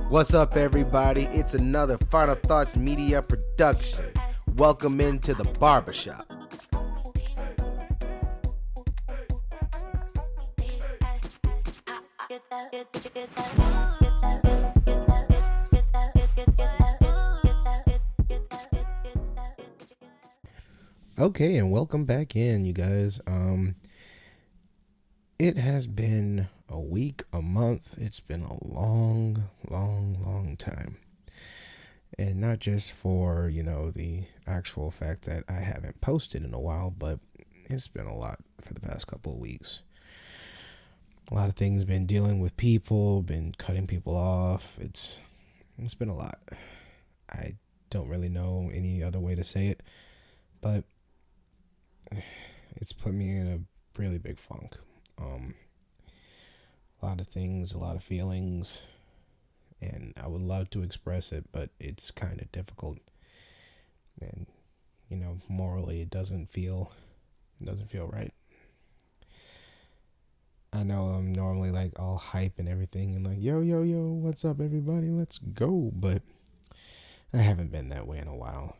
What's up, everybody? It's another Final Thoughts Media production. Welcome into the barbershop. Okay, and welcome back in, you guys. It has been a week, a month. It's been a long time. And not just for, the actual fact that I haven't posted in a while, but it's been a lot for the past couple of weeks. A lot of things, been dealing with people, been cutting people off. It's been a lot. I don't really know any other way to say it, but it's put me in a really big funk. A lot of things, a lot of feelings, and I would love to express it, but it's kind of difficult. And morally, it doesn't feel right. I know I'm normally like all hype and everything, and like yo, what's up, everybody? Let's go. But I haven't been that way in a while.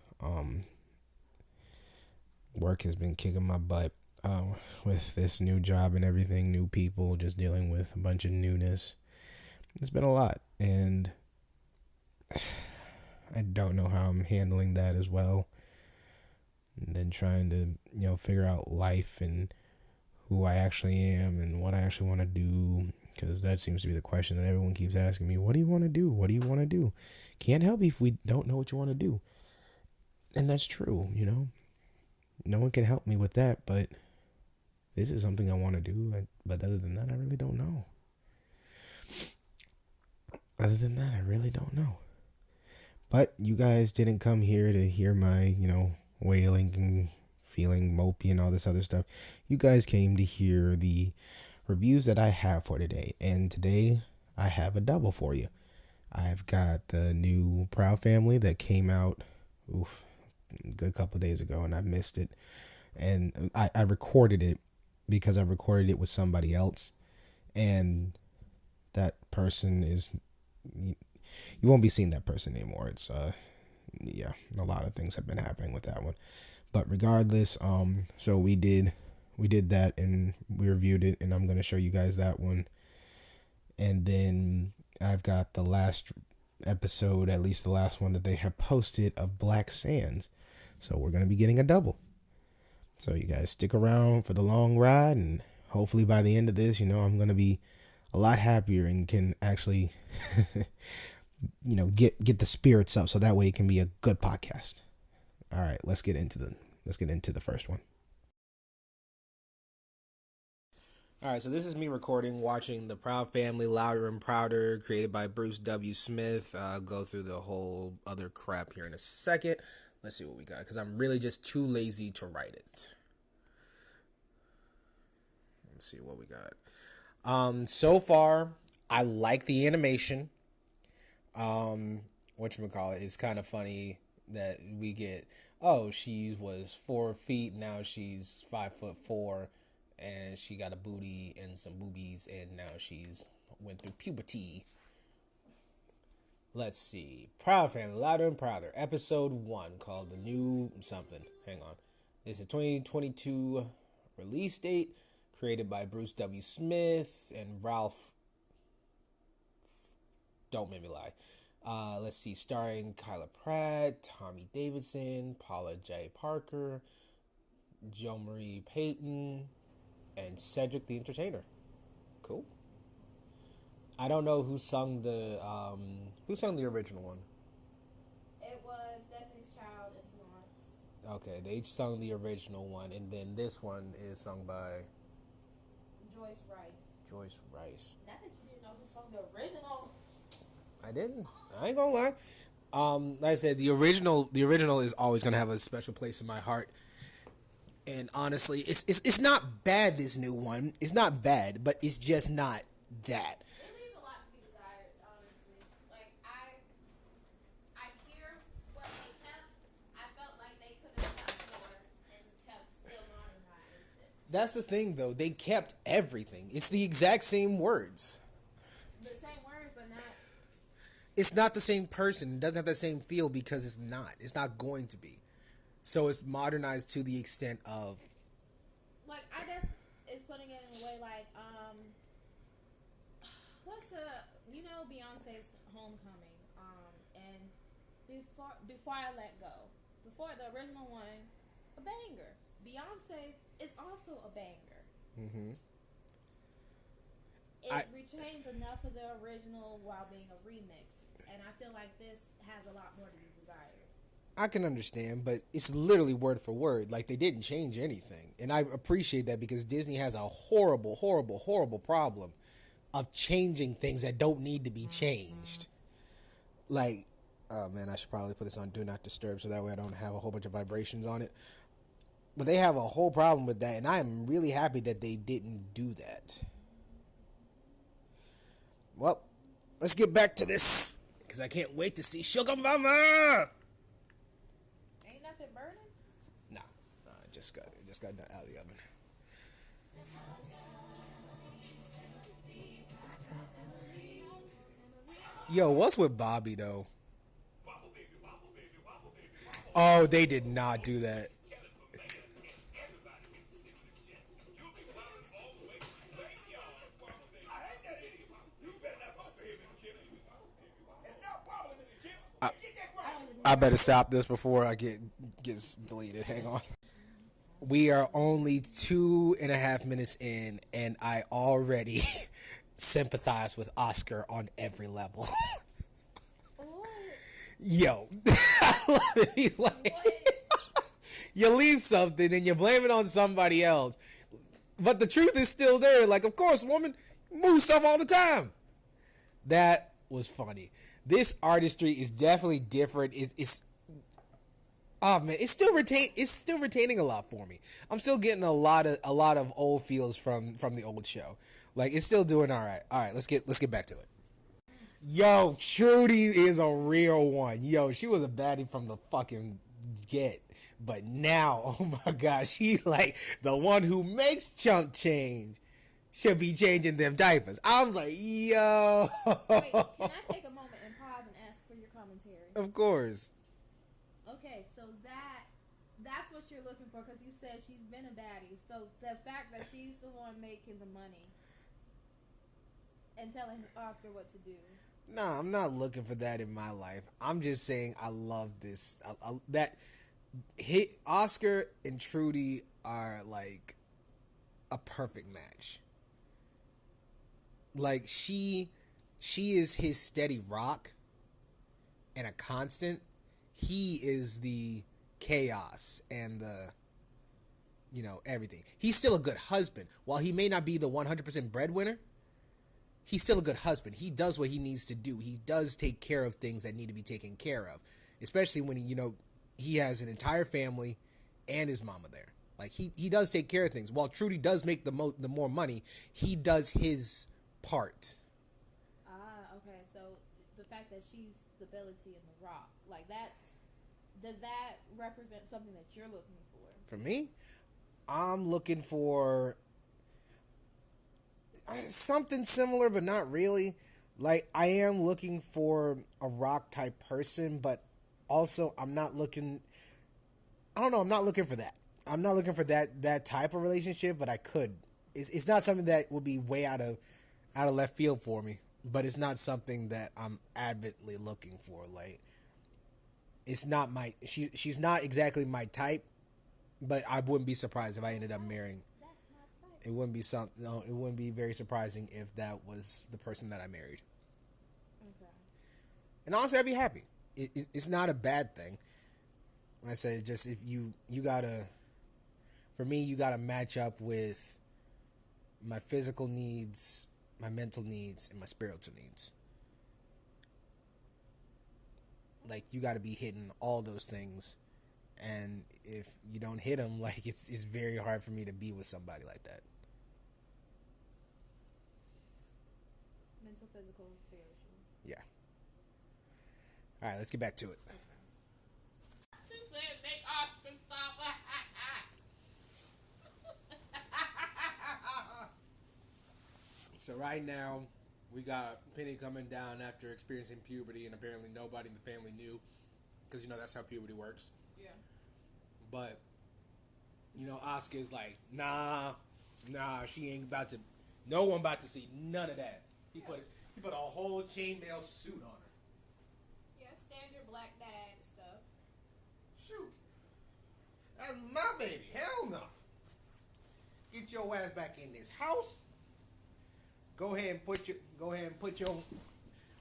Work has been kicking my butt. With this new job and everything, new people, just dealing with a bunch of newness. It's been a lot, and I don't know how I'm handling that as well. And then trying to, figure out life and who I actually am and what I actually want to do, because that seems to be the question that everyone keeps asking me. What do you want to do? What do you want to do? Can't help you if we don't know what you want to do. And that's true, No one can help me with that, but this is something I want to do, but other than that, I really don't know. But you guys didn't come here to hear my, wailing and feeling mopey and all this other stuff. You guys came to hear the reviews that I have for today. And today, I have a double for you. I've got the new Proud Family that came out, a good couple of days ago, and I missed it. And I recorded it because I recorded it with somebody else, and that person is, you won't be seeing that person anymore. It's a lot of things have been happening with that one, but regardless, so we did that and we reviewed it, and I'm going to show you guys that one. And then I've got the last episode, at least the last one that they have posted, of Black Sands, so we're going to be getting a double. So you guys stick around for the long ride, and hopefully by the end of this, I'm going to be a lot happier and can actually, get the spirits up, so that way it can be a good podcast. All right, let's get into the first one. All right, so this is me watching The Proud Family, Louder and Prouder, created by Bruce W. Smith. I'll go through the whole other crap here in a second. Let's see what we got, because I'm really just too lazy to write it. Let's see what we got. So far, I like the animation. Whatchamacallit, it's kind of funny that we get, she was 4 feet, now she's 5'4", and she got a booty and some boobies, and now she's went through puberty. Let's see. Proud Family, Louder and Prouder, episode 1, called The New Something. Hang on. It's a 2022 release date, created by Bruce W. Smith and Ralph. Don't make me lie. Let's see. Starring Kyla Pratt, Tommy Davidson, Paula J. Parker, Jo Marie Payton, and Cedric the Entertainer. Cool. I don't know who sung the original one. It was Destiny's Child and Sonoran's. Okay, they each sung the original one, and then this one is sung by Joyce Rice. Not that you didn't know who sung the original. I didn't. I ain't gonna lie. Like I said, the original is always gonna have a special place in my heart. And honestly, it's not bad. This new one, it's not bad, but it's just not that. It leaves a lot to be desired, honestly. Like I hear what they kept. I felt like they could have kept more and kept still modernized it. That's the thing, though. They kept everything. It's the exact same words. The same words, but not It's not the same person. It doesn't have the same feel because it's not. It's not going to be. So it's modernized to the extent of Like I guess it's putting it in a way like what's the Beyonce's Homecoming and before I let go, before the original one, a banger. Beyonce's is also a banger. mm-hmm. It retains enough of the original while being a remix, and I feel like this has a lot more to be desired. I can understand, but it's literally word for word. Like they didn't change anything. And I appreciate that because Disney has a horrible, horrible, horrible problem of changing things that don't need to be changed. Like, oh man, I should probably put this on Do Not Disturb so that way I don't have a whole bunch of vibrations on it. But they have a whole problem with that, and I am really happy that they didn't do that. Well, let's get back to this because I can't wait to see Sugar Mama. Ain't nothing burning. Nah, just got out of the oven. Yo, what's with Bobby though? Oh, they did not do that. I, I don't even know I where better I stop this before I gets deleted. Hang on. We are only 2.5 minutes in, and I already sympathize with Oscar on every level. what. Yo, like, What? you leave something and you blame it on somebody else, but the truth is still there. Like, of course, woman move stuff all the time. That was funny. This artistry is definitely different. It's oh man, it's still retaining a lot for me. I'm still getting a lot of old feels from the old show. Like it's still doing all right. All right, let's get back to it. Yo, Trudy is a real one. Yo, she was a baddie from the fucking get. But now, oh my gosh, she like the one who makes chump change should be changing them diapers. I'm like, yo. Wait, can I take a moment and pause and ask for your commentary? Of course. Okay, so that's what you're looking for because you said she's been a baddie. So the fact that she's the one making the money and telling Oscar what to do. Nah, I'm not looking for that in my life. I'm just saying I love this. That hit Oscar and Trudy are like a perfect match. Like she is his steady rock and a constant. He is the chaos and the everything. He's still a good husband. While he may not be the 100% breadwinner, he's still a good husband. He does what he needs to do. He does take care of things that need to be taken care of, especially when he has an entire family and his mama there. Like he does take care of things. While Trudy does make the more money, he does his part. Ah, okay. So the fact that she's stability in the rock, like does that represent something that you're looking for? For me, I'm looking for something similar, but not really. Like I am looking for a rock type person, but also I'm not looking. I don't know. I'm not looking for that. I'm not looking for that type of relationship, but I could. It's not something that would be way out of left field for me, but it's not something that I'm avidly looking for. Like it's not she's not exactly my type, but I wouldn't be surprised if I ended up marrying. That's my type. It wouldn't be no, it wouldn't be very surprising if that was the person that I married. Okay. And honestly, I'd be happy. It's not a bad thing. Like I said, just if you gotta, for me, you gotta match up with my physical needs, my mental needs, and my spiritual needs. Like you gotta be hitting all those things, and if you don't hit them, like it's very hard for me to be with somebody like that. Mental, physical, spiritual. Yeah. All right, let's get back to it. She said make Oscar stop. So right now, We got Penny coming down after experiencing puberty, and apparently nobody in the family knew, because that's how puberty works. Yeah. But Oscar's like, nah, she ain't about to. No one about to see none of that. Yeah. He put a whole chainmail suit on her. Yeah, standard black dad stuff. Shoot, that's my baby. Hell no. Get your ass back in this house. Go ahead and put your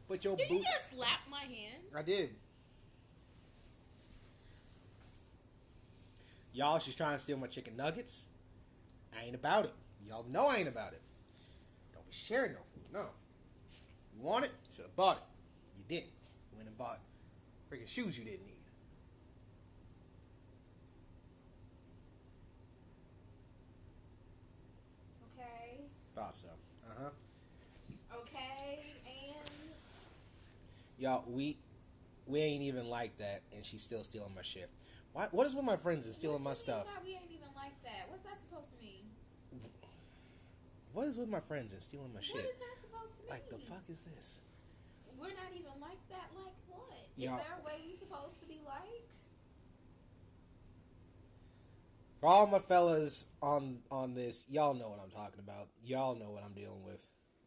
Did you boot. just slap my hand? I did. Y'all, she's trying to steal my chicken nuggets. I ain't about it. Y'all know I ain't about it. Don't be sharing no food. No. You want it? Should have bought it. You didn't. You went and bought freaking shoes you didn't need. Okay. Thought so. Uh-huh. Okay, and Y'all, we ain't even like that, and she's still stealing my shit. What is with my friends and stealing my what you mean stuff? by we ain't even like that? What's that supposed to mean? What is with my friends and stealing my What shit? is that supposed to mean? Like, the fuck is this? We're not even like that. Like what? Y'all- Is there a way we supposed to be like? For all my fellas on this, y'all know what I'm talking about. Y'all know what I'm dealing with.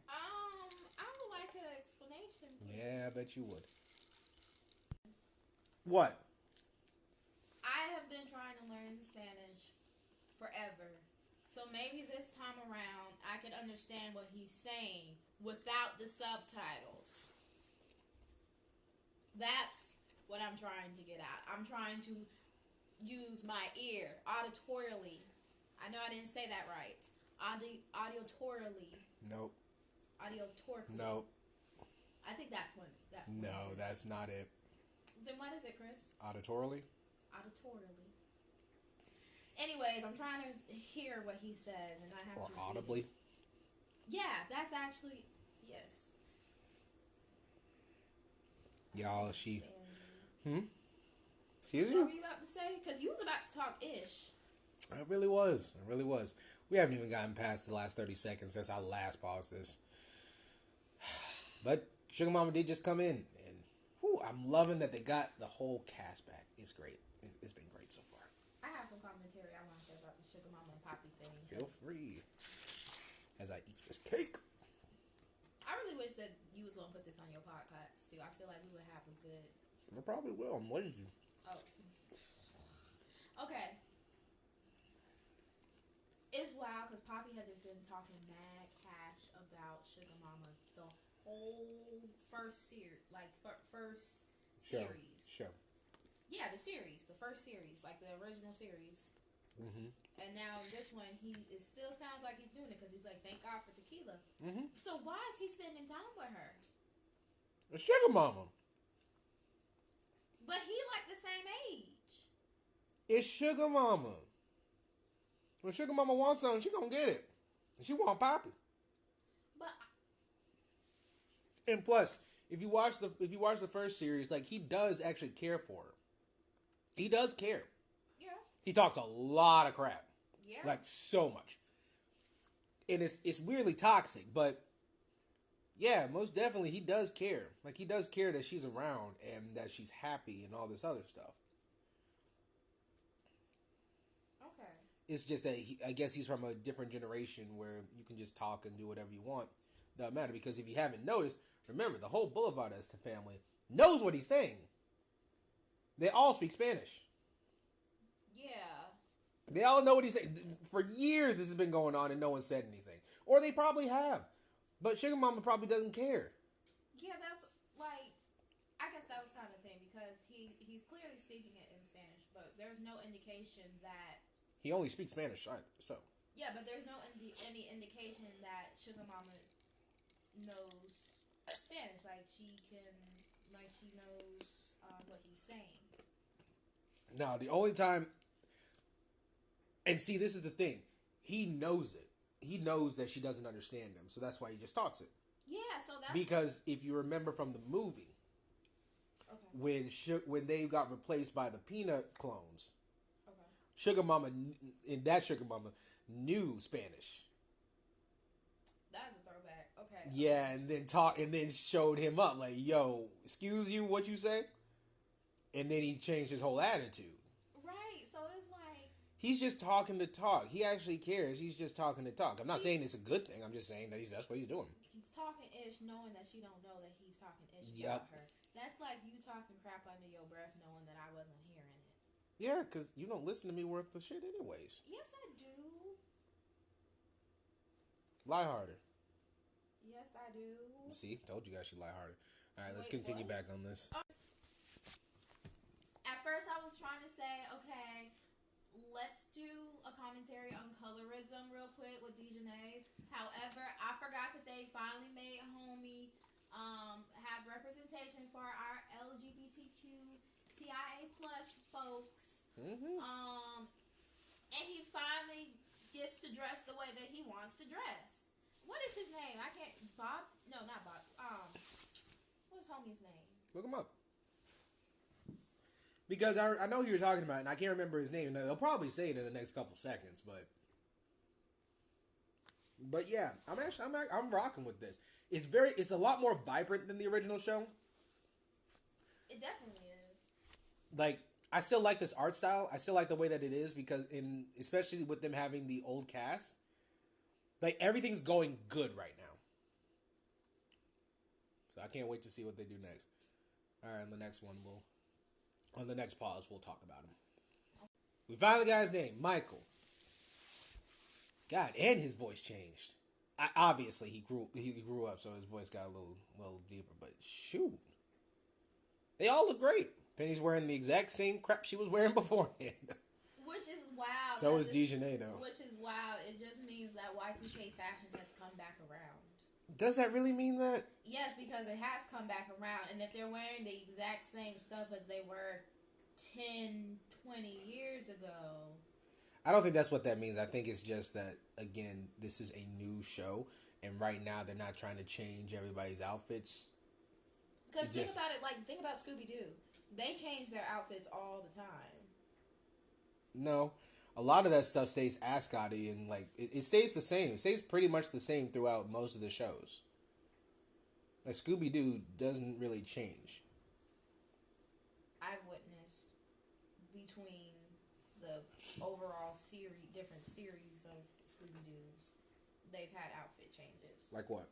I would like an explanation. Please. Yeah, I bet you would. What? I have been trying to learn Spanish forever. So maybe this time around I can understand what he's saying without the subtitles. That's what I'm trying to get at. I'm trying to use my ear auditorially. I know I didn't say that right. Auditorially. Nope. Audiotorically. Nope. I think that's what that. No, that's not it. Then what is it, Chris? Auditorily? Auditorially. Anyways, I'm trying to hear what he says, and I have Or to audibly? Yeah, that's actually yes. Y'all, she... Understand. Excuse What were you? you about to say? Because you was about to talk ish. It really was. It really was. We haven't even gotten past the last 30 seconds since I last paused this. But Sugar Mama did just come in, and I'm loving that they got the whole cast back. It's great. It's been great so far. I have some commentary I want to say about the Sugar Mama and Poppy thing. Feel free as I eat this cake. I really wish that you was going to put this on your podcast, too. I feel like we would have a good... I probably will. I'm lazy. Oh. Okay. It's wild because Poppy had just been talking mad cash about Sugar Mama the whole first series. Like, first series. Show. Yeah, the series. The first series. Like, the original series. Mm-hmm. And now this one, it still sounds like he's doing it because he's like, thank God for tequila. Mm-hmm. So why is he spending time with her? The Sugar Mama. But he like the same age. It's Sugar Mama. When Sugar Mama wants something, she gonna get it. And she want Poppy. But And plus, if you watch the first series, like, he does actually care for her. He does care. yeah, He talks a lot of crap. yeah, Like, so much. And it's weirdly toxic, but yeah, most definitely he does care. Like, he does care that she's around and that she's happy and all this other stuff. okay. It's just that I guess he's from a different generation where you can just talk and do whatever you want. Doesn't matter, because if you haven't noticed, remember, the whole Boulevard family knows what he's saying. They all speak Spanish. Yeah, They all know what he's saying. For years this has been going on and no one said anything. Or they probably have. But Sugar Mama probably doesn't care. yeah. That's like, I guess that was kind of the thing because he's clearly speaking it in Spanish, but there's no indication that. He only speaks Spanish, so. Yeah, but there's no any indication that Sugar Mama knows Spanish. Like she knows what he's saying. Now, the only time... And see, this is the thing. He knows it. He knows that she doesn't understand him, so that's why he just talks it. Yeah, so that's... Because if you remember from the movie, Okay. when they got replaced by the Peanut clones, Okay. Sugar Mama knew Spanish. That's a throwback. Okay. Yeah, and then showed him up like, "Yo, excuse you, what you say?" And then he changed his whole attitude. Right. So it's like He's just talking to talk. He actually cares. He's just talking to talk. I'm not saying it's a good thing. I'm just saying that that's what he's doing. he's talking ish, knowing that she don't know that he's talking ish about Yep. her. That's like you talking crap under your breath, knowing that I wasn't hearing it. Yeah, because you don't listen to me worth the shit anyways. Yes, I do. Lie harder. Yes, I do. See, told you guys should lie harder. All right, let's Wait, continue what? back on this. At first, I was trying to say, okay, let's do a commentary on colorism real quick with Dejanay. However, I forgot that they finally made Homie have representation for our LGBTQ TIA plus folks. Mm-hmm. And he finally gets to dress the way that he wants to dress. What is his name? I can't. Bob? No, not Bob. What's Homie's name? Look him up. Because I know who you're talking about, and I can't remember his name. They'll probably say it in the next couple seconds, but yeah, I'm rocking with this. It's a lot more vibrant than the original show. It definitely is. Like, I still like this art style. I still like the way that it is because especially with them having the old cast, like everything's going good right now. So I can't wait to see what they do next. All right, on the next pause, we'll talk about him. We finally got his name, Michael. God, and his voice changed. Obviously, he grew up, so his voice got a little deeper. But shoot, they all look great. Penny's wearing the exact same crap she was wearing beforehand. Which is wild. So is Dejanay, though. Which is wild. It just means that Y2K fashion has come back around. Does that really mean that? Yes, because it has come back around. And if they're wearing the exact same stuff as they were 10, 20 years ago. I don't think that's what that means. I think it's just that, again, this is a new show. And right now, they're not trying to change everybody's outfits. Because think about Scooby-Doo. They change their outfits all the time. No. A lot of that stuff stays ascot-y and it stays the same. It stays pretty much the same throughout most of the shows. Like Scooby-Doo doesn't really change. I've witnessed between the overall different series of Scooby-Doos, they've had outfit changes. Like what?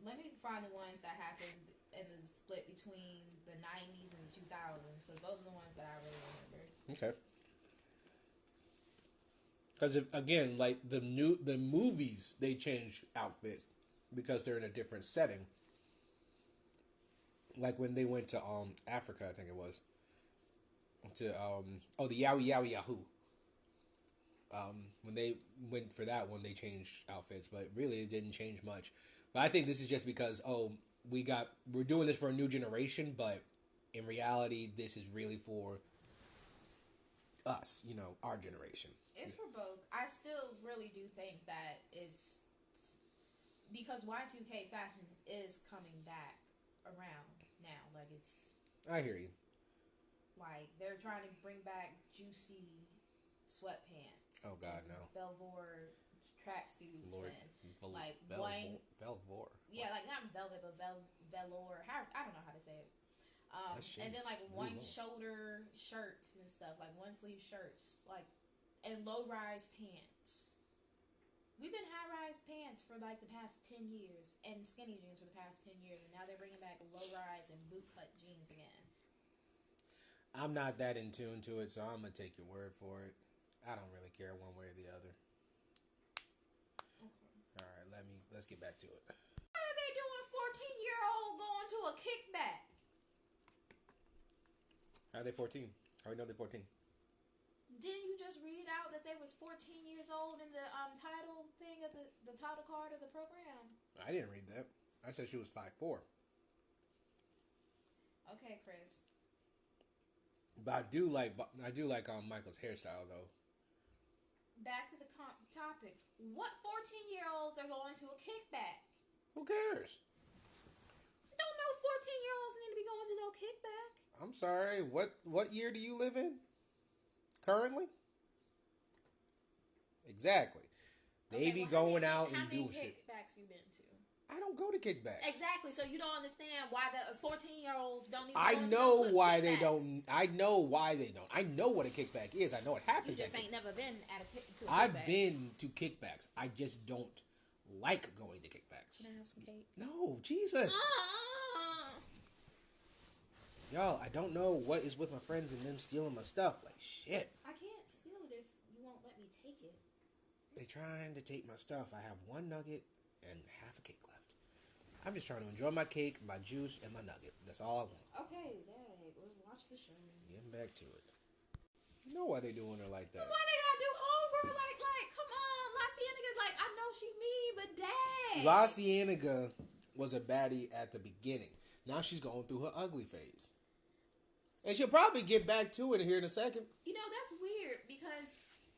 Let me find the ones that happened in the split between the 90s and the 2000s, because those are the ones that I really remember. Okay. Because again, like the movies, they change outfits because they're in a different setting. Like when they went to Africa, I think it was to the Yowie Yowie Yahoo. When they went for that one, they changed outfits, but really it didn't change much. But I think this is just because we're doing this for a new generation, but in reality, this is really for us, our generation. It's for both. I still really do think that it's because Y2K fashion is coming back around now. Like it's. I hear you. Like they're trying to bring back juicy sweatpants. Oh God, no. Velvet tracksuits and Velvor. Yeah, like not velvet, but velour. I don't know how to say it. And then like one shoulder shirts and stuff, like one sleeve shirts, like and low rise pants. We've been high rise pants for like the past 10 years and skinny jeans for the past 10 years, and now they're bringing back low rise and boot cut jeans again. I'm not that in tune to it, so I'm gonna take your word for it. I don't really care one way or the other. Okay. All right, let's get back to it. What are they doing? 14-year-old going to a kickback? How are they 14? How do we know they're 14? Didn't you just read out that they was 14 years old in the title thing of the title card of the program? I didn't read that. I said she was 5'4". Okay, Chris. But I do like Michael's hairstyle though. Back to the topic. What 14-year-olds are going to a kickback? Who cares? Don't know 14-year-olds need to be going to no kickback. I'm sorry. What year do you live in? Currently? Exactly. They be going out and doing shit. How many kickbacks you been to? I don't go to kickbacks. Exactly. So you don't understand why the 14-year-olds don't even. I go know to why kickbacks. they don't. I know why they don't. I know what a kickback is. I know what happens. You just ain't never been at to a kickback. I've been to kickbacks. I just don't like going to kickbacks. Can I have some cake? No, Jesus. Y'all, I don't know what is with my friends and them stealing my stuff. Like, shit. I can't steal it if you won't let me take it. They trying to take my stuff. I have one nugget and half a cake left. I'm just trying to enjoy my cake, my juice, and my nugget. That's all I want. Okay, Dad, let's watch the show. Getting back to it. You know why they doing her like that? Why they gotta do over? Like, come on, La Cienega. Like, I know she mean, but Dad. La Cienega was a baddie at the beginning. Now she's going through her ugly phase. And she'll probably get back to it here in a second. You know, that's weird because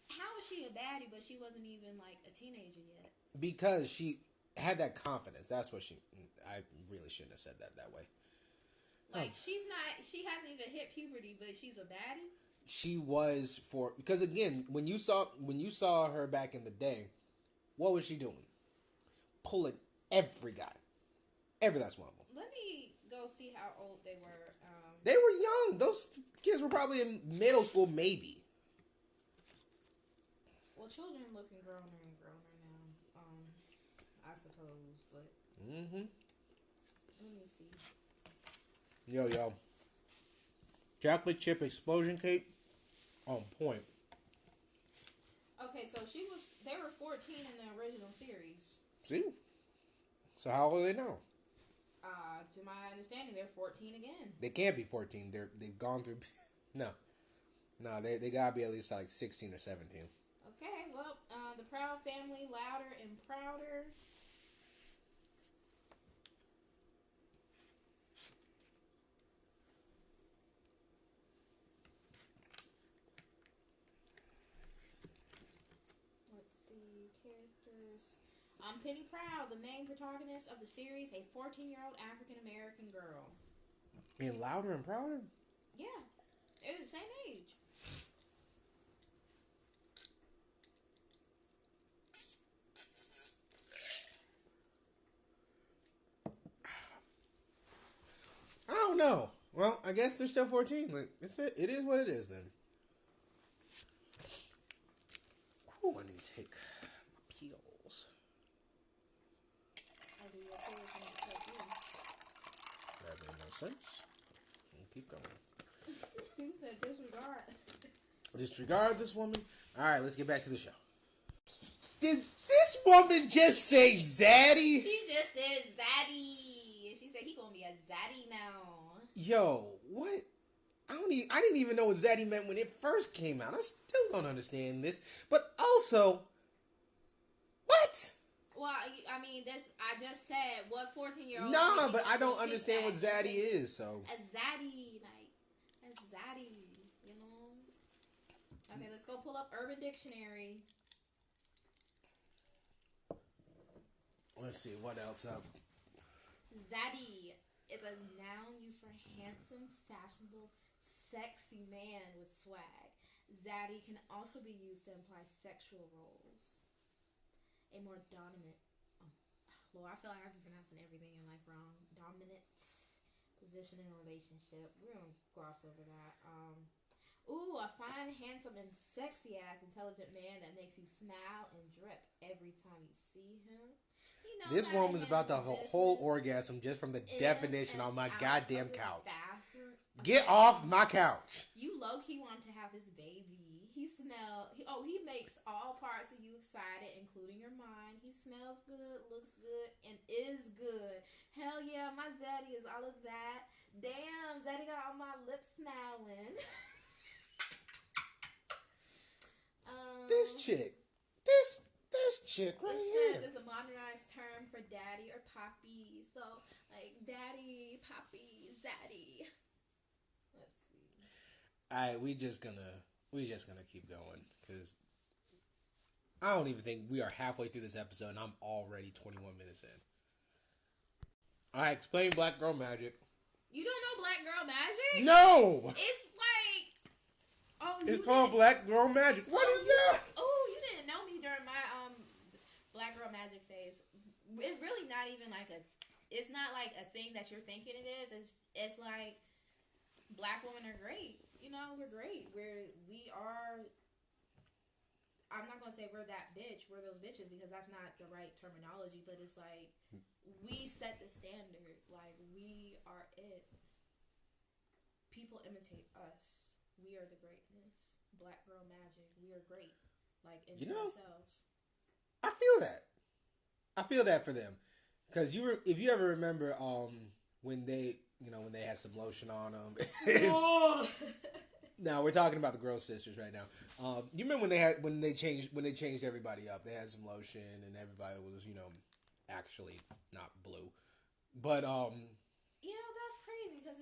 how is she a baddie, but she wasn't even like a teenager yet? Because she had that confidence. That's what I really shouldn't have said that way. Like, she hasn't even hit puberty, but she's a baddie? She was because again, when you saw her back in the day, what was she doing? Pulling every guy. Every last one of them. Let me go see how old they were. They were young. Those kids were probably in middle school, maybe. Well, children looking growner and growner now, I suppose, but... Mm-hmm. Let me see. Yo. Chocolate chip explosion cake, on point. Okay, so they were 14 in the original series. See? So how old are they now? To my understanding, they're 14 again. They can't be 14. They've gone through... No, they gotta be at least like 16 or 17. Okay, well, the Proud Family, louder and prouder. Let's see, characters. Penny Proud, the main protagonist of the series, a 14-year-old African-American girl. And louder and prouder? Yeah, they're the same age. I don't know. Well, I guess they're still 14. Like, it is what it is then. Ooh, I need to take my peels. I'll do your peels and take you. That made no sense. We'll keep going. You said disregard. Disregard this woman. Alright, let's get back to the show. Did this woman just say zaddy? She just said zaddy. She said he gonna be a zaddy now. Yo, what? I didn't even know what zaddy meant when it first came out. I still don't understand this. But also, what? Well, I mean, I just said what 14-year-old. Nah, but I don't understand what zaddy is. So a zaddy, like a zaddy, you know. Okay, let's go pull up Urban Dictionary. Let's see what else up. Zaddy is a noun used for handsome, fashionable, sexy man with swag. Zaddy can also be used to imply sexual roles. A more dominant, I feel like I've been pronouncing everything in life wrong. Dominant position in a relationship. We're gonna gloss over that. A fine, handsome, and sexy ass intelligent man that makes you smile and drip every time you see him. This woman's about to have a whole orgasm just from the definition on my goddamn couch. Bathroom. Get off my couch. You low-key want to have his baby. He makes all parts of you excited, including your mind. He smells good, looks good, and is good. Hell yeah, my Zaddy is all of that. Damn, Zaddy got all my lips smiling. This chick right here. This is a modernized term for daddy or poppy. So, like, daddy, poppy, zaddy. Let's see. Alright, we just gonna keep going because I don't even think we are halfway through this episode and I'm already 21 minutes in. Alright, explain Black Girl Magic. You don't know Black Girl Magic? No! It's like... It's called Black Girl Magic. What is that? Oh, you didn't know me during my it's really not even like a. It's not like a thing that you're thinking it is. It's like black women are great. You know, we're great. We are. I'm not gonna say we're that bitch. We're those bitches because that's not the right terminology. But it's like we set the standard. Like we are it. People imitate us. We are the greatness. Black girl magic. We are great. Like into ourselves. I feel that. I feel that for them, because if you ever remember, when they had some lotion on them. Now we're talking about the Girl Sisters right now. You remember when they changed everybody up? They had some lotion and everybody was actually not blue, but that's crazy because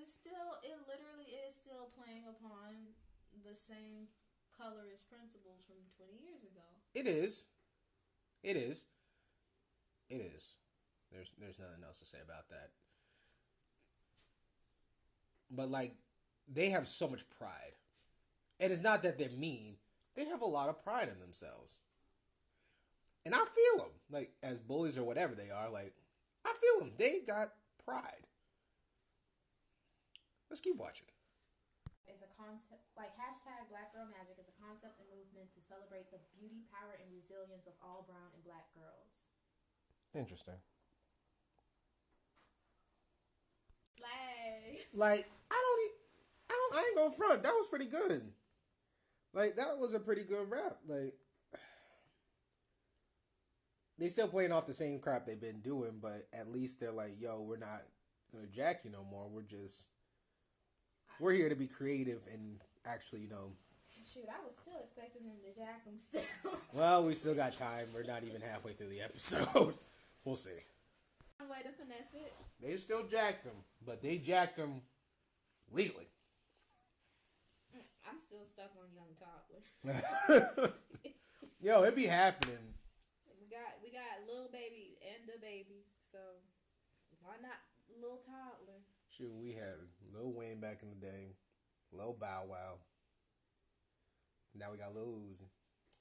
it literally is still playing upon the same colorist principles from 20 years ago. It is. It is. It is. There's nothing else to say about that. But like, they have so much pride. And it's not that they're mean. They have a lot of pride in themselves. And I feel them. Like, as bullies or whatever they are, like, I feel them. They got pride. Let's keep watching. Is a concept, like hashtag Black Girl Magic is a concept and movement to celebrate the beauty, power, and resilience of all brown and black girls. Interesting. Like, I ain't gonna front. That was pretty good. Like, that was a pretty good rap. Like, they still playing off the same crap they've been doing, but at least they're like, yo, we're not gonna jack you no more. We're here to be creative and actually, Shoot, I was still expecting them to jack them still. Well, we still got time. We're not even halfway through the episode. We'll see. One way to finesse it. They still jacked them, but they jacked them legally. I'm still stuck on Young Toddler. Yo, it be happening. We got Lil Baby and the Baby, so why not Lil Toddler? Shoot, we had Lil Wayne back in the day, Lil Bow Wow. Now we got Lil Uzi.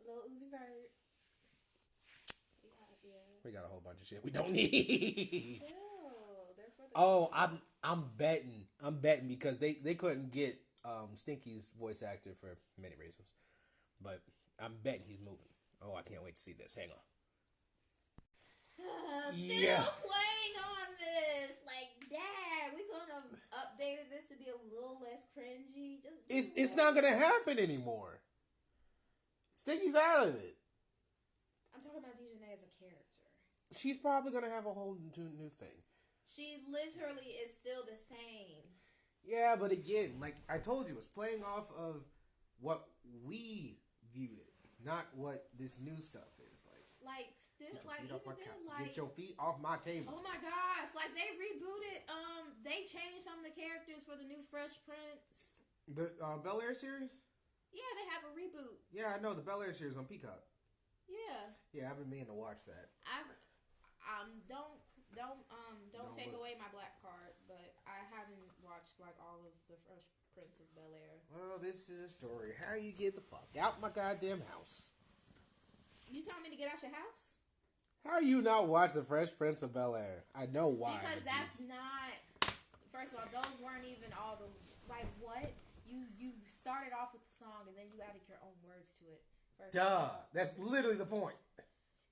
Lil Uzi Vert. We got a whole bunch of shit we don't need. Oh, I'm betting because they couldn't get Stinky's voice actor for many reasons, but I'm betting he's moving. Oh, I can't wait to see this. Hang on. Still playing on this. Like, Dad, we could have updated this to be a little less cringy. It's not gonna happen anymore. Stinky's out of it. I'm talking about Dejanay as a character. She's probably gonna have a whole new thing. She literally is still the same. Yeah, but again, like I told you, it's playing off of what we viewed it, not what this new stuff is like. Get your feet off my table. Oh my gosh! Like they rebooted. They changed some of the characters for the new Fresh Prince. The Bel Air series. Yeah, they have a reboot. Yeah, I know the Bel Air series on Peacock. Yeah. Yeah, I've been meaning to watch that. Don't take away my black card, but I haven't watched like all of the Fresh Prince of Bel Air. Well, this is a story. How you get the fuck out my goddamn house? You telling me to get out your house? How you not watch the Fresh Prince of Bel Air? I know why. Because that's not. First of all, those weren't even all the what you started off with the song and then you added your own words to it. Duh, that's literally the point.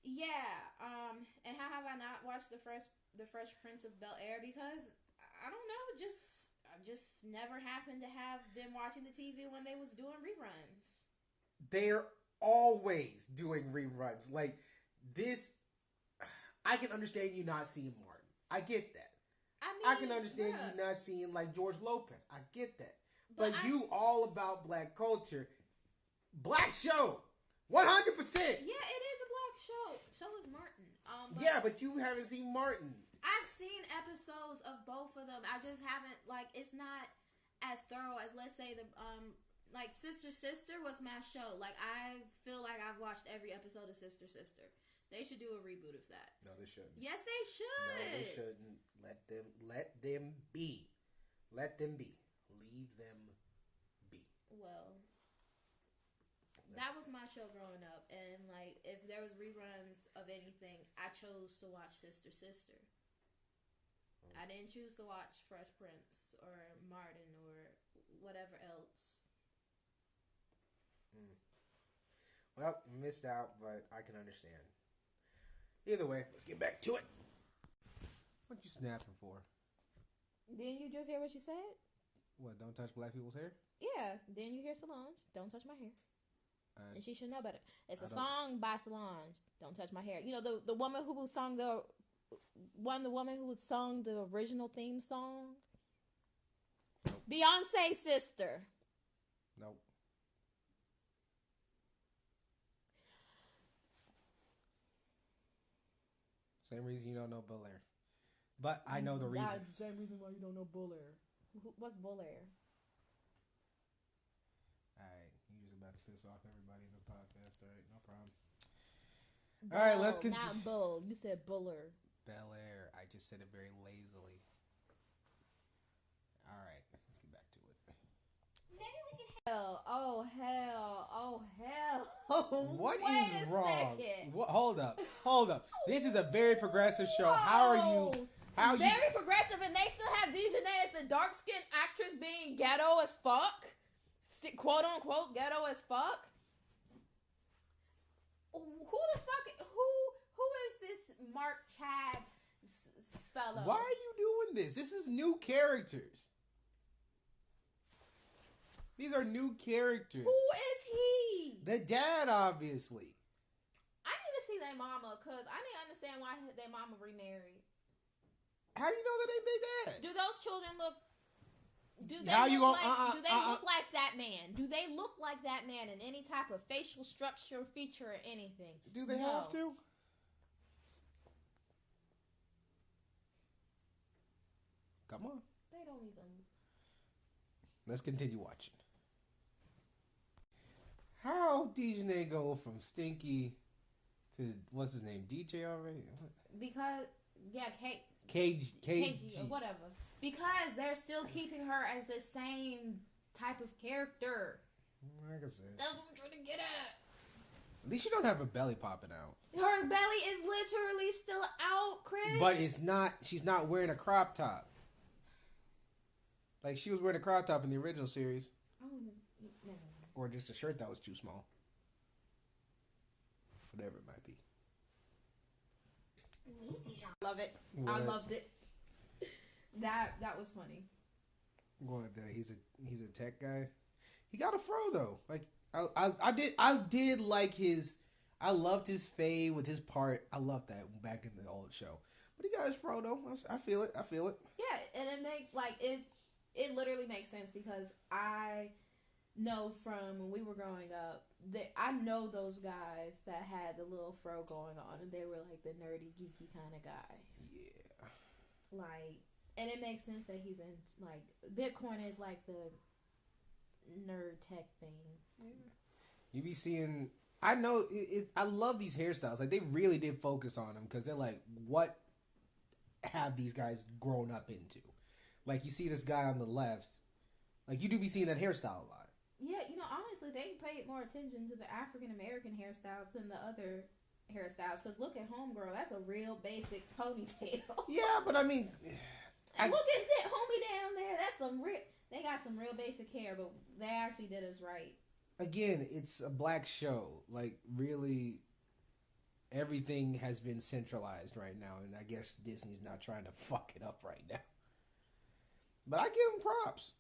Yeah, and how have I not watched the Fresh Prince of Bel Air? Because I don't know, I just never happened to have been watching the TV when they was doing reruns. They're always doing reruns. Like this, I can understand you not seeing Martin. I get that. I can understand you not seeing like George Lopez. I get that. But you all about black culture, black show, 100%. Yeah, it is a black show. So is Martin. But you haven't seen Martin. I've seen episodes of both of them. I just haven't it's not as thorough as let's say the Sister was my show. Like I feel like I've watched every episode of Sister. They should do a reboot of that. No, they shouldn't. Yes, they should. No, they shouldn't. Let them be. Let them be. Leave them be. Well, That was my show growing up, and like if there was reruns of anything, I chose to watch Sister Sister. I didn't choose to watch Fresh Prince or Martin or whatever else. Mm. Well, missed out, but I can understand. Either way, let's get back to it. What you snapping for? Didn't you just hear what she said? What, don't touch black people's hair? Yeah. Didn't you hear Solange? Don't touch my hair. And she should know better. It's a song by Solange. Don't touch my hair. You know the woman who sung the woman who sung the original theme song. Nope. Beyonce's sister. Nope. Same reason you don't know Bel Air. But I know the reason. That's the same reason why you don't know Bel Air. What's Bel Air? Alright, you just about to piss off everybody in the podcast. Alright, no problem. Alright, let's continue. Not Bull. You said Buller. Bel Air. I just said it very lazily. Alright, let's get back to it. Hell. Oh, hell. Oh, hell. What is wrong? What, hold up. This is a very progressive show. How are you? Very progressive, and they still have Dejanay as the dark-skinned actress being ghetto as fuck? Quote unquote ghetto as fuck. Who the fuck? Who is this Mark Chad fellow? Why are you doing this? This is new characters. These are new characters. Who is he? The dad, obviously. I need to see their mama because I need to understand why their mama remarried. How do you know that ain't their dad? Do those children look? Do they look like that man? Do they look like that man in any type of facial structure, feature, or anything? Do they have to? Come on. They don't even. Let's continue watching. How Dejanay go from Stinky to what's his name? DJ already? What? Because KG or whatever. Because they're still keeping her as the same type of character. Like I said. That's what I'm trying to get at. At least she don't have a belly popping out. Her belly is literally still out, Chris. But it's not. She's not wearing a crop top. Like she was wearing a crop top in the original series. Oh, never. Or just a shirt that was too small. Whatever it might be. Love it. What? I loved it. That was funny. What? He's a tech guy. He got a fro though. Like I did like his. I loved his fade with his part. I loved that back in the old show. But he got his fro though. I feel it. Yeah, and it makes like it. It literally makes sense because I know from when we were growing up that I know those guys that had the little fro going on, and they were like the nerdy, geeky kind of guys. Yeah. Like, and it makes sense that he's in like Bitcoin is like the nerd tech thing. Yeah. You be seeing. I know. I love these hairstyles. Like they really did focus on them because they're like, what have these guys grown up into? Like you see this guy on the left. Like you do be seeing that hairstyle a lot. Yeah, honestly, they paid more attention to the African American hairstyles than the other hairstyles. Because look at Homegirl, that's a real basic ponytail. Yeah, but I mean, look at that homie down there. That's some real. They got some real basic hair, but they actually did us right. Again, it's a black show. Like really, everything has been centralized right now, and I guess Disney's not trying to fuck it up right now. But I give him props.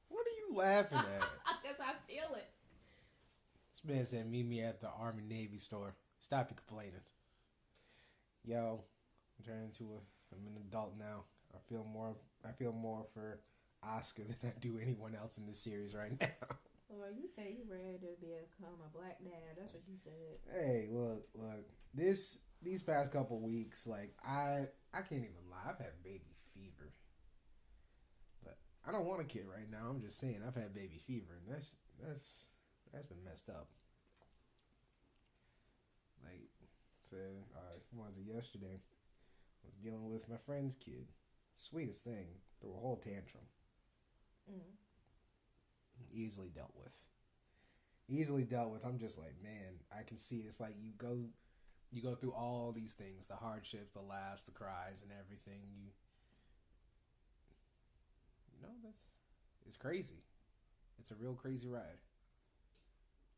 What are you laughing at? Because I feel it. This man said, meet me at the Army Navy store. Stop your complaining. Yo, I'm an adult now. I feel more for Oscar than I do anyone else in this series right now. Well, you say you ready to become a black dad. That's what you said. Hey, look. These past couple weeks, like I can't even lie. I've had baby fever, but I don't want a kid right now. I'm just saying I've had baby fever, and that's been messed up. Like said, what was it yesterday? I was dealing with my friend's kid. Sweetest thing. Threw a whole tantrum. Mm. Easily dealt with. Easily dealt with. I'm just like, man, I can see it's like you go through all these things, the hardships, the laughs, the cries, and everything. You know, it's crazy. It's a real crazy ride.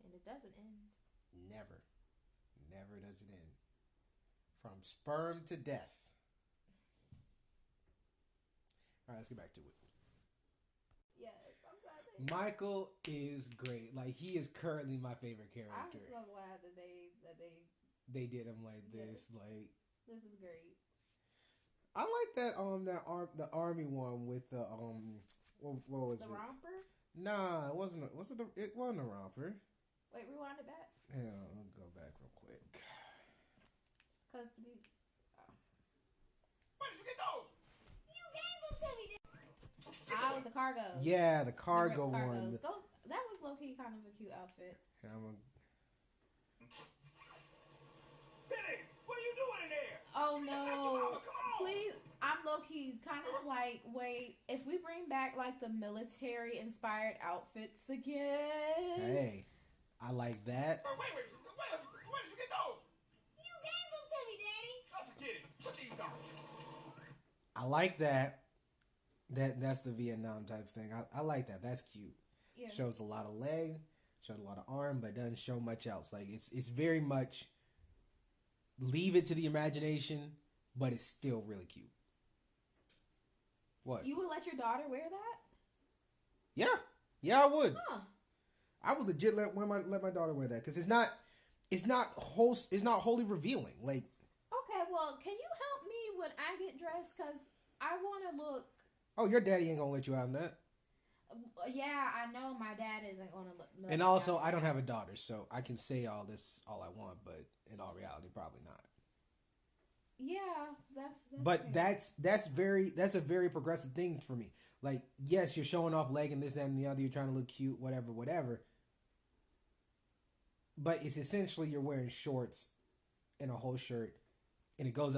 And it doesn't end. Never, never does it end. From sperm to death. All right, let's get back to it. Yes, I'm glad Michael is great. Like, he is currently my favorite I'm character. so glad that They did him like this. Yes. Like, this is great. I like the army one with the what was The it? romper? Nah, it wasn't. It wasn't a romper. Wait, rewind it back. Yeah, I'll go back real quick. Cause to be, Where did you get those? you gave them to me. Was the cargo. Yeah, the The cargo ripped one. cargos. That was low key kind of a cute outfit. Yeah, Penny, what are you doing in there? Oh It's not your no! mama, come on. Please, I'm low key kind of like, wait, if we bring back like the military inspired outfits again. hey, I like that. Wait, where did you get those? You gave them to me, Daddy. I forget it. Put these on. I like that. That's the Vietnam type thing. I like that. That's cute. Yeah. Shows a lot of leg, shows a lot of arm, but doesn't show much else. Like, it's very much leave it to the imagination, but it's still really cute. What? You would let your daughter wear that? Yeah, I would. Huh? I would legit let my daughter wear that because it's not wholly revealing. Like, Okay, well, can you help me when I get dressed? Cause I want to look. oh, your daddy ain't gonna let you have that. Yeah, I know my dad isn't gonna look. And also, I don't have a daughter, so I can say all I want, but in all reality, probably not. Yeah, that's But fair. that's a very progressive thing for me. Like, yes, you're showing off leg and this, that, and the other. You're trying to look cute, whatever. But it's essentially you're wearing shorts and a whole shirt, and it goes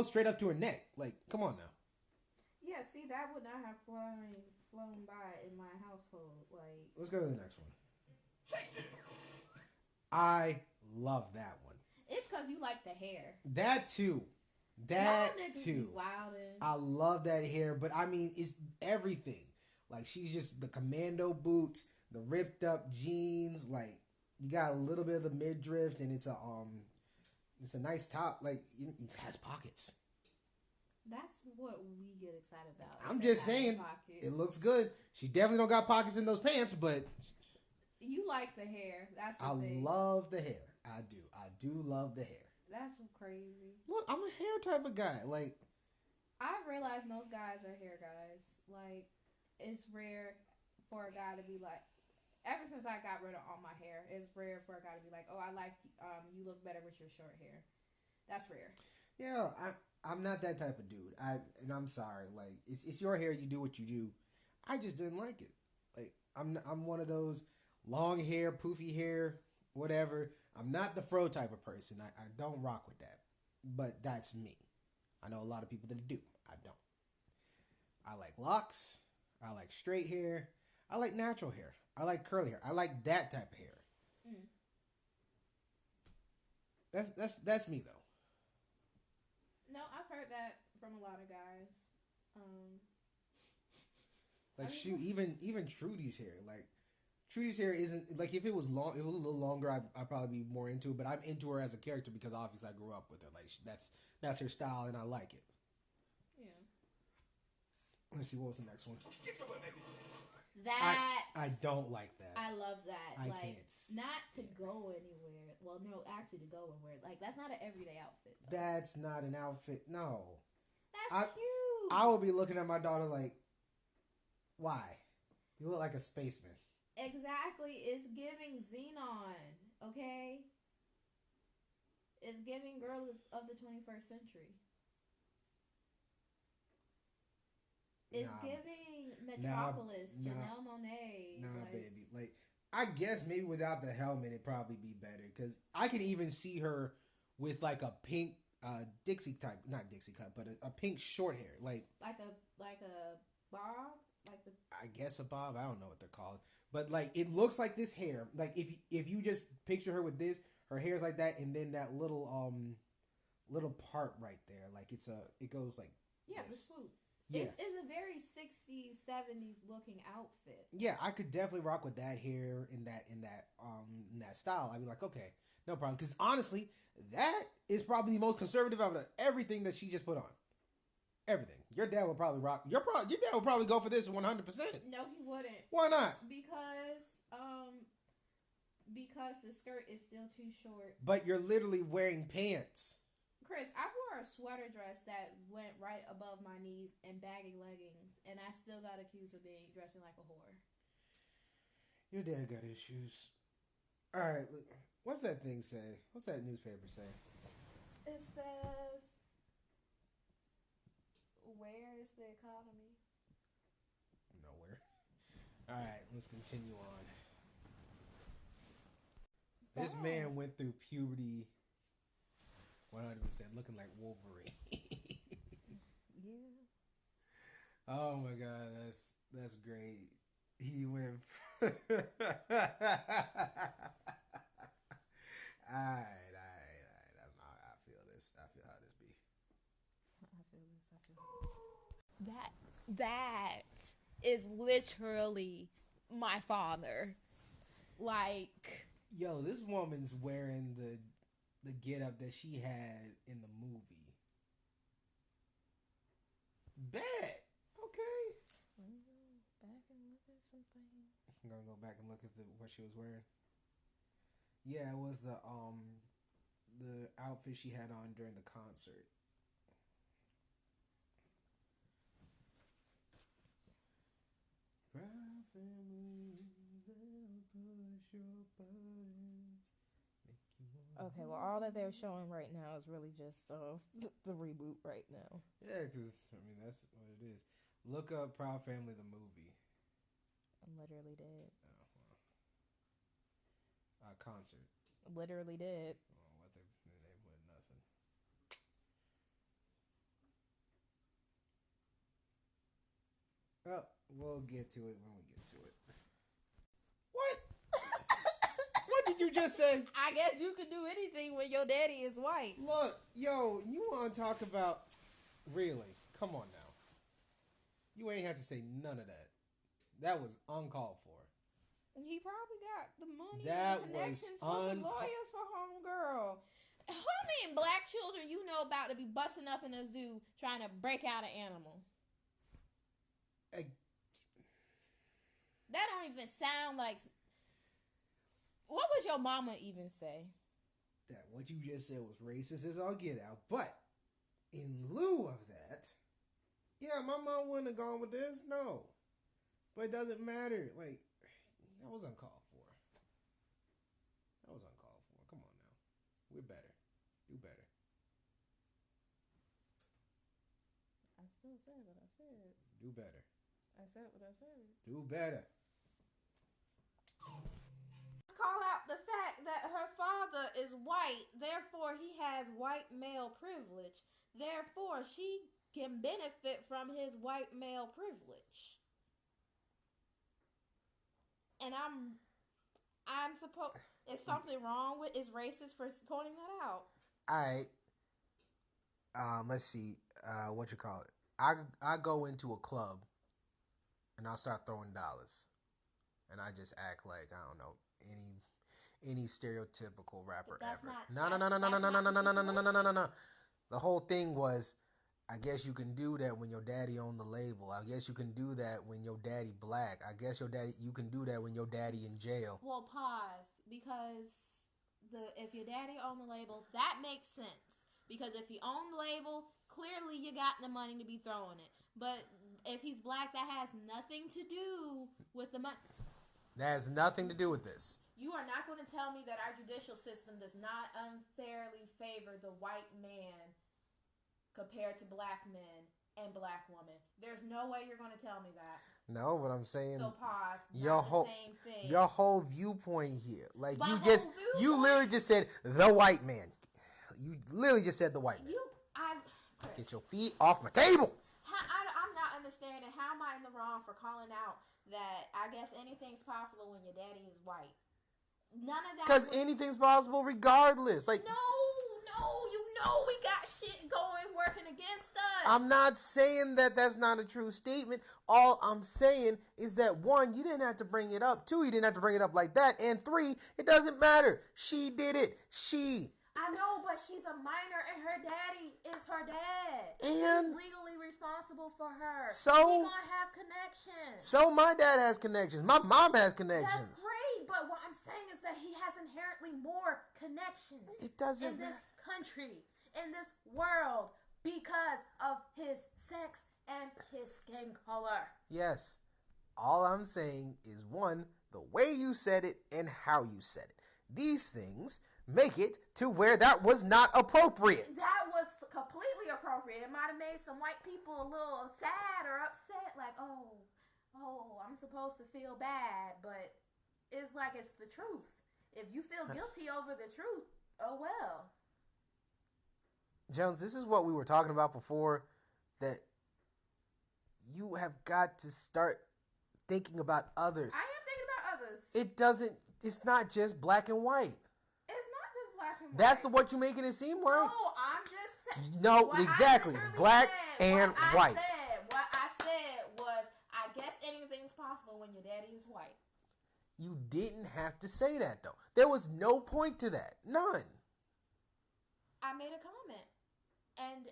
straight up to her neck. Like, come on now. Yeah, see, that would not have flown by in my household. Like, Let's go to the next one. Take this. I love that one. it's cause you like the hair. That too. Y'all That niggas too. be wildin'. I love that hair, but I mean, it's everything. Like, she's just the commando boots, the ripped up jeans. Like, you got a little bit of the midriff, and it's a nice top. Like, it has pockets. That's what we get excited about. I'm If just it has saying, pockets. it looks good. She definitely don't got pockets in those pants, but You like the hair. That's the I thing. love the hair. I do love the hair. That's so crazy. Look, I'm a hair type of guy. Like, I've realized most guys are hair guys. Like, it's rare for a guy to be like. Ever since I got rid of all my hair, it's rare for a guy to be like, "Oh, I like you look better with your short hair." That's rare. yeah, I'm not that type of dude. And I'm sorry. Like, it's your hair. You do what you do. I just didn't like it. Like, I'm one of those long hair, poofy hair, whatever. I'm not the fro type of person. I don't rock with that. But that's me. I know a lot of people that do. I don't. I like locks. I like straight hair. I like natural hair. I like curly hair. I like that type of hair. Mm. That's me though. No, I've heard that from a lot of guys. Like, I mean, shoot, even Trudy's hair. Like, Trudy's hair isn't like, if it was long, it was a little longer. I'd probably be more into it. But I'm into her as a character because obviously I grew up with her. Like, that's her style, and I like it. Yeah. Let's see, what was the next one? Get the baby. I don't like that. I love that. I like, can't not to go anywhere. Well, no, actually to go anywhere. Like, that's not an everyday outfit. Though. That's not an outfit. No. That's cute. I will be looking at my daughter like, why? You look like a spaceman. Exactly. It's giving Xenon. Okay. It's giving girl of the 21st century. It's Nah. giving Metropolis, Nah. Janelle Monáe. Nah, like, baby. Like, I guess maybe without the helmet, it'd probably be better. Because I can even see her with, like, a pink Dixie type, not Dixie cut, but a pink short hair, like a bob, like the I guess a bob. I don't know what they're called, but like it looks like this hair. Like if you just picture her with this, her hair's like that, and then that little part right there, like it goes like yeah, this. the swoop. Yeah. It's a very 60s, 70s looking outfit. Yeah, I could definitely rock with that hair in that style. I'd be like, okay, no problem. Because honestly, that is probably the most conservative out of everything that she just put on. Everything. Your dad would probably rock. Your dad would probably go for this 100%. No, he wouldn't. Why not? Because the skirt is still too short. But you're literally wearing pants. Chris, I wore a sweater dress that went right above my knees and baggy leggings, and I still got accused of dressing like a whore. Your dad got issues. All right, what's that thing say? What's that newspaper say? It says, "Where is the economy?" Nowhere. All right, let's continue on. This man went through puberty 100% looking like Wolverine. Yeah. Oh my god, that's great. He went. Alright. I feel this. I feel how this be. I feel this. That is literally my father. Like, yo, this woman's wearing the get up that she had in the movie. Bet. Okay. let me go back and look at something. I'm gonna go back and look at what she was wearing. Yeah, it was the outfit she had on during the concert. Proud family, they'll push your buttons. Okay, well, all that they're showing right now is really just the reboot right now. Yeah, because, I mean, that's what it is. Look up Proud Family, the movie. I literally did. Oh, well. Concert. Literally did. Oh, what they put nothing. Well, we'll get to it when we get to it. What? What did you just say? I guess you could do anything when your daddy is white. Look, yo, you want to talk about... Really? Come on now. You ain't had to say none of that. That was uncalled for. He probably got the money That and was connections for some lawyers for homegirl. How many black children you know about to be busting up in a zoo trying to break out an animal? That don't even sound like... What would your mama even say? That what you just said was racist as all get out. But in lieu of that, yeah, my mom wouldn't have gone with this. No. But it doesn't matter. Like, that was uncalled for. That was uncalled for. Come on now. We're better. Do better. I still said what I said. Do better. I said what I said. Do better. Call out the fact that her father is white, therefore he has white male privilege. Therefore, she can benefit from his white male privilege. And I'm supposed... Is something wrong with... Is racist for pointing that out? Alright. Let's see. What you call it? I go into a club and I'll start throwing dollars. And I just act like, I don't know, any stereotypical rapper ever. No. The whole thing was, I guess you can do that when your daddy owned the label. I guess you can do that when your daddy black. I guess you can do that when your daddy in jail. Well, pause, because if your daddy owned the label, that makes sense. Because if he owned the label, clearly you got the money to be throwing it. But if he's black, that has nothing to do with the money. That has nothing to do with this. You are not going to tell me that our judicial system does not unfairly favor the white man compared to black men and black women. There's no way you're going to tell me that. No, but I'm saying... So pause. Same thing. Your whole viewpoint here. Like, you literally just said, the white man. You literally just said the white man. Chris, Get your feet off my table. I'm not understanding. How am I in the wrong for calling out that I guess anything's possible when your daddy is white? None of that. Because anything's possible regardless. Like, no, you know we got shit going working against us. I'm not saying that that's not a true statement. All I'm saying is that, one, you didn't have to bring it up. Two, you didn't have to bring it up like that. And three, it doesn't matter. She did it. I know, but she's a minor and her daddy is her dad. And he's legally responsible for her. So he's gonna have connections. So my dad has connections. My mom has connections. That's great, but what I'm saying is that he has inherently more connections. It doesn't in this country, in this world, because of his sex and his skin color. Yes. All I'm saying is, one, the way you said it and how you said it. These things make it to where that was not appropriate. That was completely appropriate. It might have made some white people a little sad or upset, like, oh, I'm supposed to feel bad, but it's like it's the truth. If you feel guilty over the truth, oh well. Jones, this is what we were talking about before, that you have got to start thinking about others. I am thinking about others. It's not just black and white. It's not just black and white. That's what you're making it seem like. No, I'm just saying. No, exactly. Black and white. What I said was, I guess anything's possible when your daddy is white. You didn't have to say that, though. There was no point to that. None. I made a comment. And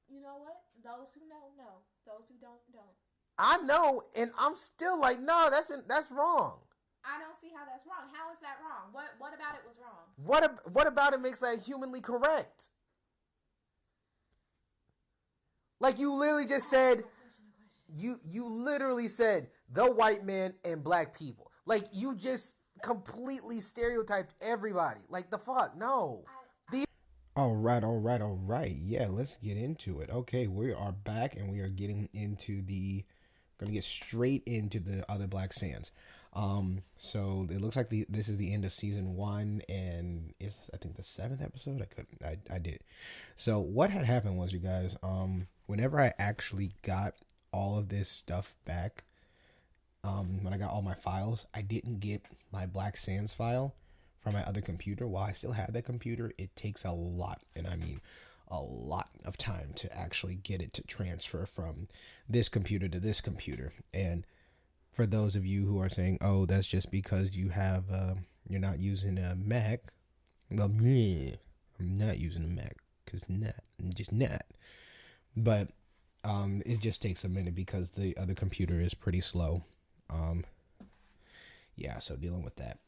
you know what? Those who know, know. Those who don't, don't. I know, and I'm still like, no, that's wrong. I don't see how that's wrong. How is that wrong? What about it was wrong? What about it makes that humanly correct? Like, you literally just said, you literally said the white man and black people. Like, you just completely stereotyped everybody. Like, the fuck? No. All right. Yeah, let's get into it. Okay, we are back and we are getting into gonna get straight into the other Black Sands. So it looks like this is the end of season 1 and it's, I think, the 7th episode. I did. So what had happened was, you guys, whenever I actually got all of this stuff back, when I got all my files, I didn't get my Black Sands file from my other computer. While I still have that computer, it takes a lot, and I mean a lot of time to actually get it to transfer from this computer to this computer. And for those of you who are saying, oh, that's just because you have you're not using a Mac, well, yeah, I'm not using a Mac because I'm just not. But it just takes a minute because the other computer is pretty slow. Yeah, so dealing with that.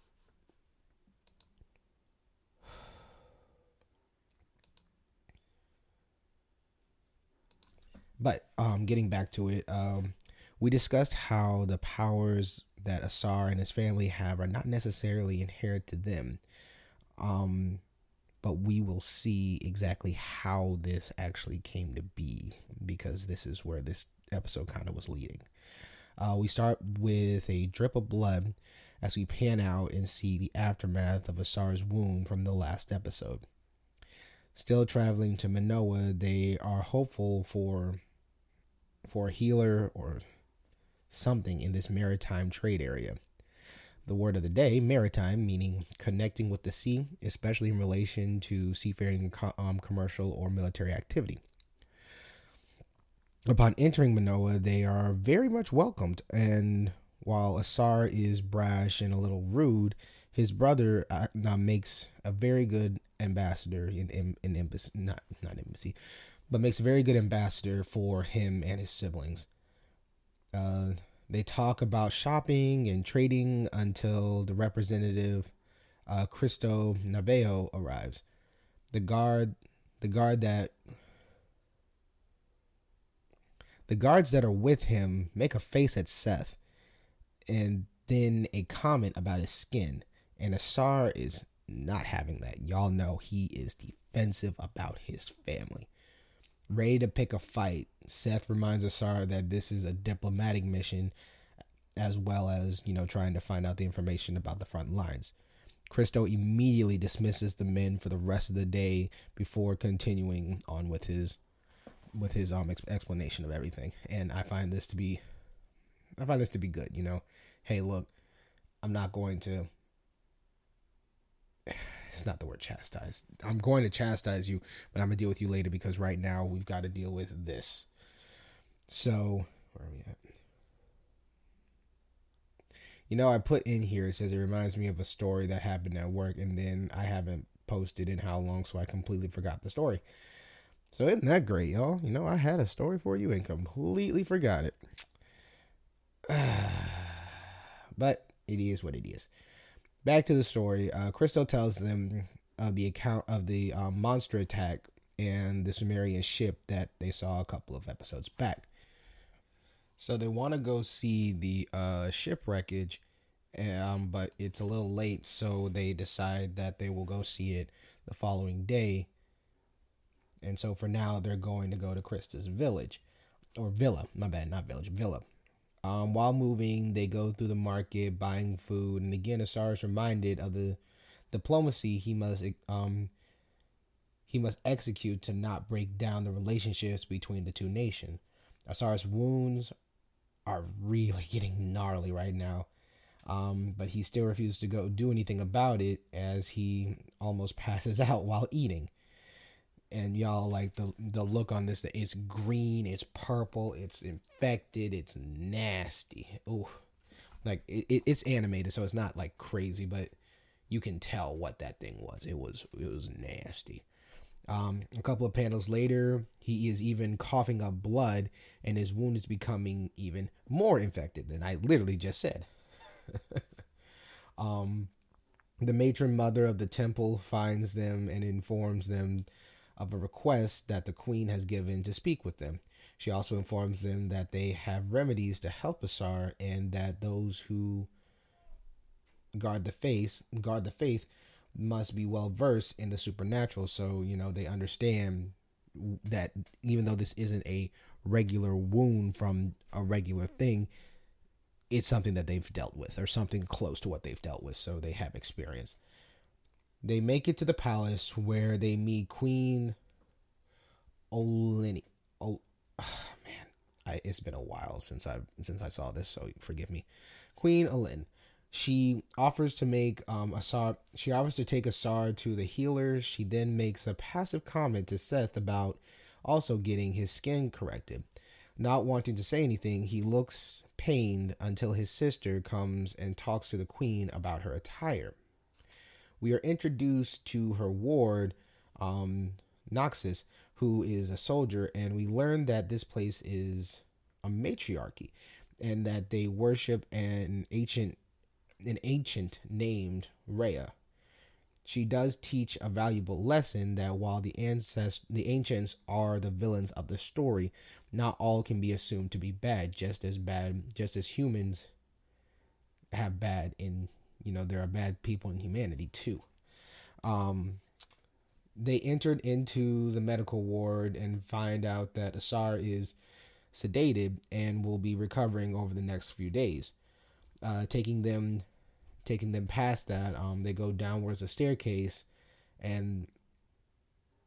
But getting back to it, we discussed how the powers that Asar and his family have are not necessarily inherent to them. But we will see exactly how this actually came to be, because this is where this episode kind of was leading. We start with a drip of blood as we pan out and see the aftermath of Asar's wound from the last episode. Still traveling to Manoa, they are hopeful for a healer or something in this maritime trade area. The word of the day, maritime, meaning connecting with the sea, especially in relation to seafaring, commercial or military activity. Upon entering Manoa, they are very much welcomed, and while Asar is brash and a little rude, his brother makes a very good ambassador in embassy, not embassy, but makes a very good ambassador for him and his siblings. They talk about shopping and trading until the representative, Cristo Naveo, arrives. The guards that are with him make a face at Seth, and then a comment about his skin. And Asar is not having that. Y'all know he is defensive about his family. Ready to pick a fight, Seth reminds Asar that this is a diplomatic mission, as well as, trying to find out the information about the front lines. Christo immediately dismisses the men for the rest of the day before continuing on with his explanation of everything. And I find this to be good. Hey, look, I'm not going to. It's not the word chastise. I'm going to chastise you, but I'm gonna deal with you later because right now we've got to deal with this. So where are we at? I put in here, it says it reminds me of a story that happened at work, and then I haven't posted in how long, so I completely forgot the story. So isn't that great, y'all? I had a story for you and completely forgot it. But it is what it is. Back to the story. Crystal tells them the account of the monster attack and the Sumerian ship that they saw a couple of episodes back. So they want to go see the ship wreckage, but it's a little late, so they decide that they will go see it the following day. And so for now, they're going to go to Krista's village. Or villa. My bad, not village. Villa. While moving, they go through the market, buying food. And again, Asar is reminded of the diplomacy he must execute to not break down the relationships between the two nations. Asar's wounds are really getting gnarly right now. But he still refuses to go do anything about it as he almost passes out while eating. And y'all, like the look on this, it's green, it's purple, it's infected, it's nasty. Ooh, like it's animated, so it's not like crazy, but you can tell what that thing was. It was nasty. A couple of panels later, he is even coughing up blood, and his wound is becoming even more infected than I literally just said. The matron mother of the temple finds them and informs them of a request that the queen has given to speak with them. She also informs them that they have remedies to help Asar and that those who guard the faith must be well versed in the supernatural. So, they understand that even though this isn't a regular wound from a regular thing, it's something that they've dealt with or something close to what they've dealt with. So they have experience. They make it to the palace where they meet Queen Oleni. Oh, man, it's been a while since I saw this, so forgive me. Queen Olin. She offers to make Asar. She offers to take Asar to the healers. She then makes a passive comment to Seth about also getting his skin corrected. Not wanting to say anything, he looks pained until his sister comes and talks to the queen about her attire. We are introduced to her ward, Noxus, who is a soldier, and we learn that this place is a matriarchy and that they worship an ancient named Rhea. She does teach a valuable lesson that while the ancients are the villains of the story, not all can be assumed to be bad, just as humans have bad in, there are bad people in humanity too. They entered into the medical ward and find out that Asar is sedated and will be recovering over the next few days. Taking them past that, they go downwards a staircase, and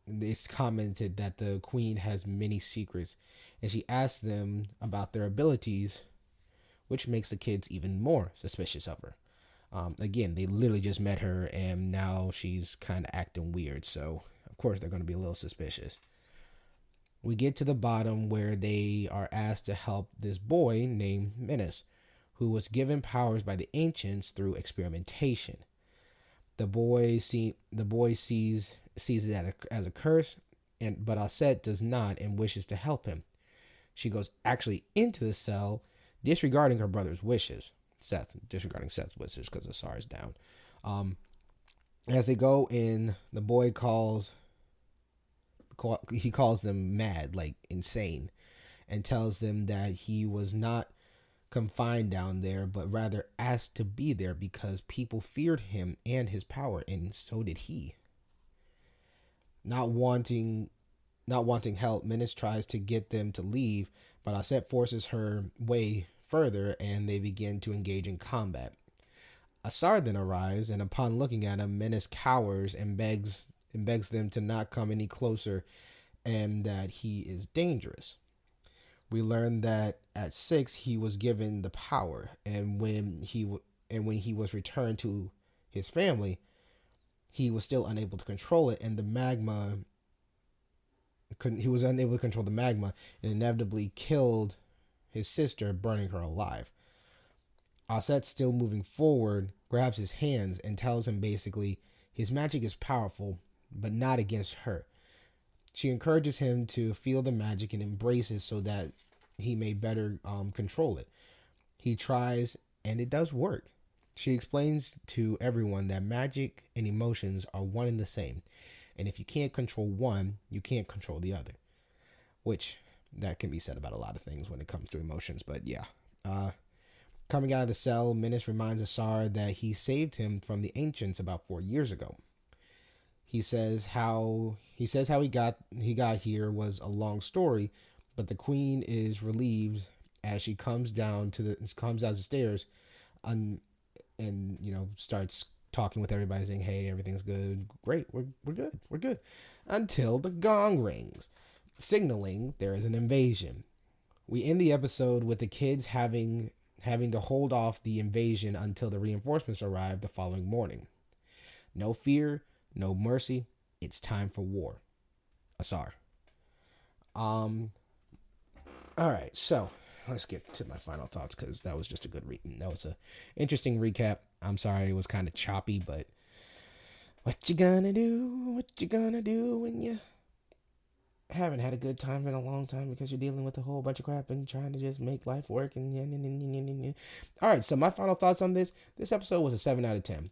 it's commented that the queen has many secrets, and she asks them about their abilities, which makes the kids even more suspicious of her. Again, they literally just met her, and now she's kind of acting weird, so of course they're going to be a little suspicious. We get to the bottom where they are asked to help this boy named Menace, who was given powers by the ancients through experimentation. The boy sees it as a curse, but Aset does not and wishes to help him. She goes actually into the cell, disregarding her brother's wishes. Disregarding Seth's wishes because Asar is down. As they go in, the boy calls them mad, like insane, and tells them that he was not confined down there, but rather asked to be there because people feared him and his power, and so did he. Not wanting help, Menace tries to get them to leave, but Aset forces her way further, and they begin to engage in combat. Asar then arrives, and upon looking at him, Menace cowers and begs them to not come any closer, and that he is dangerous. We learn that at 6 he was given the power, and when he was returned to his family, he was still unable to control it, and the magma couldn't. He was unable to control the magma, and inevitably killed his sister, burning her alive. Aset, still moving forward, grabs his hands and tells him basically his magic is powerful, but not against her. She encourages him to feel the magic and embrace it so that he may better control it. He tries, and it does work. She explains to everyone that magic and emotions are one and the same, and if you can't control one, you can't control the other. Which that can be said about a lot of things when it comes to emotions, but yeah. Coming out of the cell, Menace reminds Asar that he saved him from the ancients about 4 years ago. He says how he got here was a long story, but the queen is relieved as she comes down the stairs, and starts talking with everybody, saying, "Hey, everything's good, great, we're good," until the gong rings, signaling there is an invasion. We end the episode with the kids having to hold off the invasion until the reinforcements arrive the following morning. No fear, no mercy. It's time for war. Asar. Um. All right. So let's get to my final thoughts because that was just a good reading. That was a interesting recap. I'm sorry it was kind of choppy, but what you gonna do? What you gonna do when you haven't had a good time in a long time because you're dealing with a whole bunch of crap and trying to just make life work and yeah. All right, so my final thoughts on this episode was a 7 out of 10.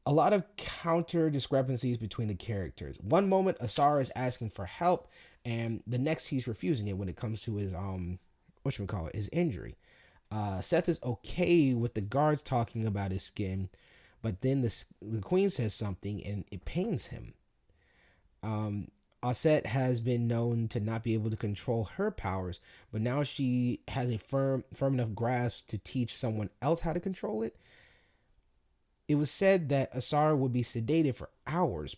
A lot of counter discrepancies between the characters. One moment Asar is asking for help, and the next he's refusing it when it comes to his his injury. Seth is okay with the guards talking about his skin, but then the queen says something and it pains him. Aset has been known to not be able to control her powers, but now she has a firm enough grasp to teach someone else how to control it. It was said that Asar would be sedated for hours,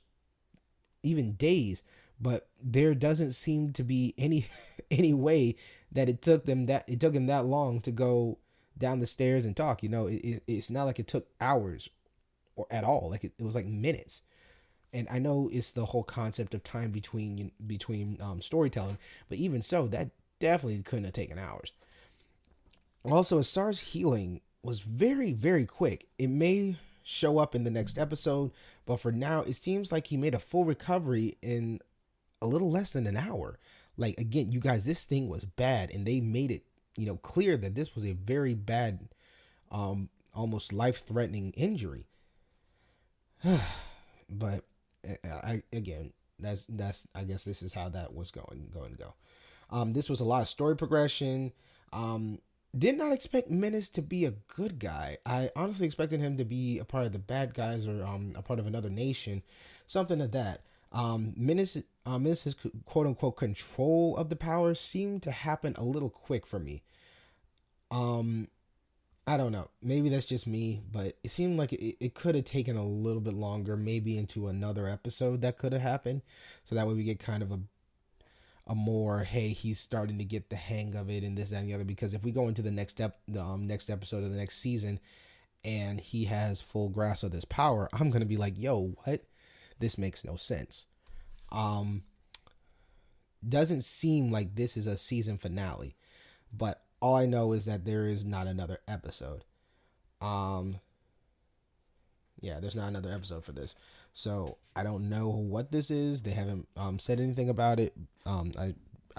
even days, but there doesn't seem to be any any way that it took him that long to go down the stairs and talk. It's not like it took hours or at all. Like it was like minutes. And I know it's the whole concept of time between storytelling, but even so, that definitely couldn't have taken hours. Also, Asar's healing was very, very quick. It may show up in the next episode, but for now, it seems like he made a full recovery in a little less than an hour. Like, again, you guys, this thing was bad, and they made it, clear that this was a very bad, almost life-threatening injury. But that's I guess this is how that was going to go. This was a lot of story progression. Did not expect Menace to be a good guy. I honestly expected him to be a part of the bad guys or a part of another nation, something of that. Menace's quote unquote control of the powers seemed to happen a little quick for me. I don't know. Maybe that's just me, but it seemed like it could have taken a little bit longer, maybe into another episode that could have happened. So that way we get kind of a more, hey, he's starting to get the hang of it and this, that, and the other. Because if we go into the next episode of the next season and he has full grasp of this power, I'm going to be like, yo, what? This makes no sense. Doesn't seem like this is a season finale, but all I know is that there is not another episode. Yeah, there's not another episode for this. So I don't know what this is. They haven't said anything about it. I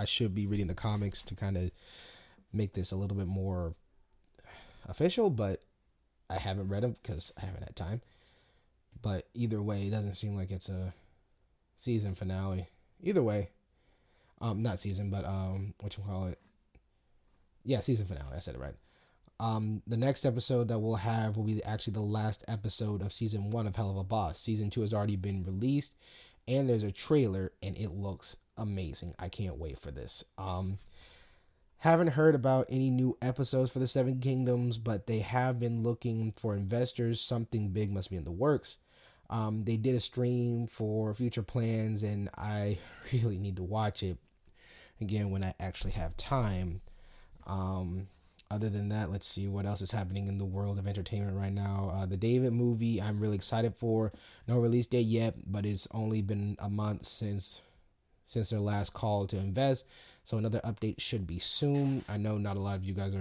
should be reading the comics to kind of make this a little bit more official, but I haven't read them because I haven't had time. But either way, it doesn't seem like it's a season finale. Either way, not season, but yeah, season finale. I said it right. The next episode that we'll have will be actually the last episode of season 1 of Hell of a Boss. Season 2 has already been released, and there's a trailer, and it looks amazing. I can't wait for this. Haven't heard about any new episodes for the Seven Kingdoms, but they have been looking for investors. Something big must be in the works. They did a stream for future plans, and I really need to watch it again when I actually have time. Um, Other than that, let's see what else is happening in the world of entertainment right now. The David movie, I'm really excited for. No release date yet, but it's only been a month since their last call to invest. So another update should be soon. I know not a lot of you guys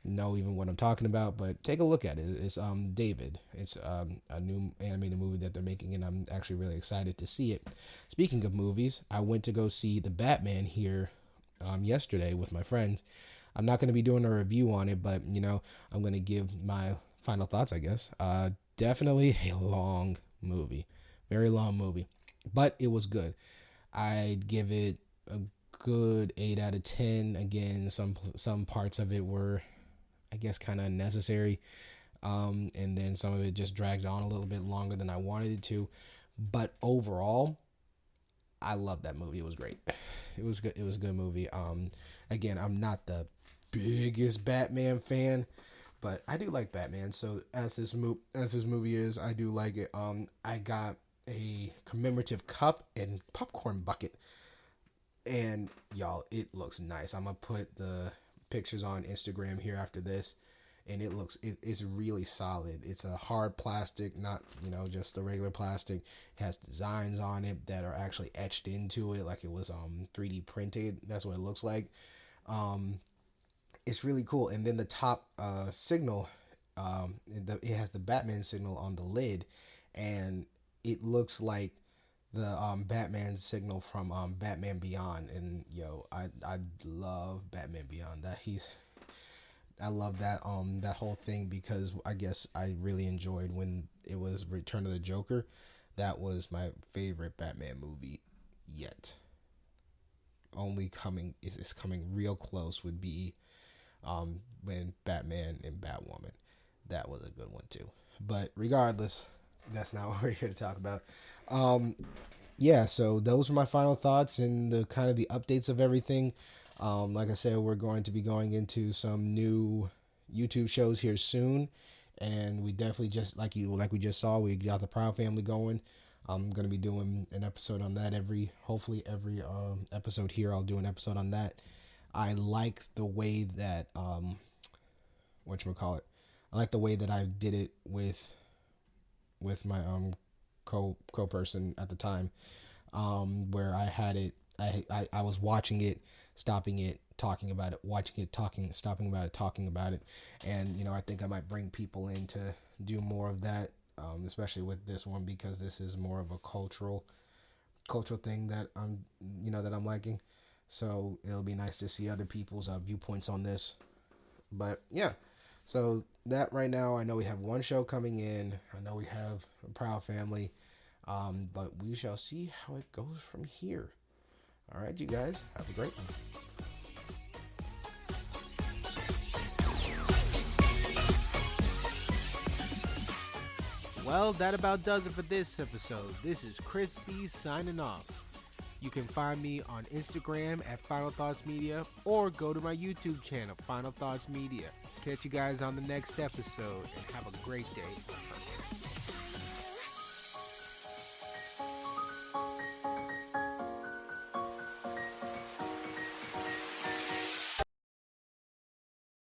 know even what I'm talking about, but take a look at it. It's David. It's a new animated movie that they're making, and I'm actually really excited to see it. Speaking of movies, I went to go see the Batman here yesterday with my friends. I'm not going to be doing a review on it, but I'm going to give my final thoughts, I guess. Definitely a long movie, very long movie, but it was good. I'd give it a good 8 out of 10. Again, some parts of it were, I guess, kind of unnecessary, and then some of it just dragged on a little bit longer than I wanted it to. But overall, I love that movie. It was great. It was good. It was a good movie. Again, I'm not the biggest Batman fan, but I do like Batman. So as this movie is, I do like it. I got a commemorative cup and popcorn bucket, and y'all, it looks nice. I'm gonna put the pictures on Instagram here after this, and it's really solid. It's a hard plastic, not just the regular plastic. It has designs on it that are actually etched into it, like it was 3D printed. That's what it looks like. It's really cool. And then the top signal, it has the Batman signal on the lid, and it looks like the Batman signal from Batman Beyond. And I love Batman Beyond. I love that whole thing, because I guess I really enjoyed when it was Return of the Joker. That was my favorite Batman movie yet. Only coming is coming real close would be when Batman and Batwoman. That was a good one too. But regardless, that's not what we're here to talk about. Yeah, so those are my final thoughts and the kind of the updates of everything. Like I said, we're going to be going into some new YouTube shows here soon, and we definitely just like we just saw, we got the Proud Family going. I'm gonna be doing an episode on that hopefully every episode here. I'll do an episode on that. I like the way that whatchamacallit. I like the way that I did it with my co person at the time, where I had it. I was watching it, stopping it, talking about it, watching it, talking, stopping about it, talking about it, and I think I might bring people in to do more of that, especially with this one, because this is more of a cultural thing that I'm liking. So it'll be nice to see other people's viewpoints on this. But yeah, so that right now, I know we have one show coming in. I know we have a Proud Family, but we shall see how it goes from here. All right, you guys, have a great one. Well, that about does it for this episode. This is Chris B signing off. You can find me on Instagram at Final Thoughts Media, or go to my YouTube channel, Final Thoughts Media. Catch you guys on the next episode, and have a great day.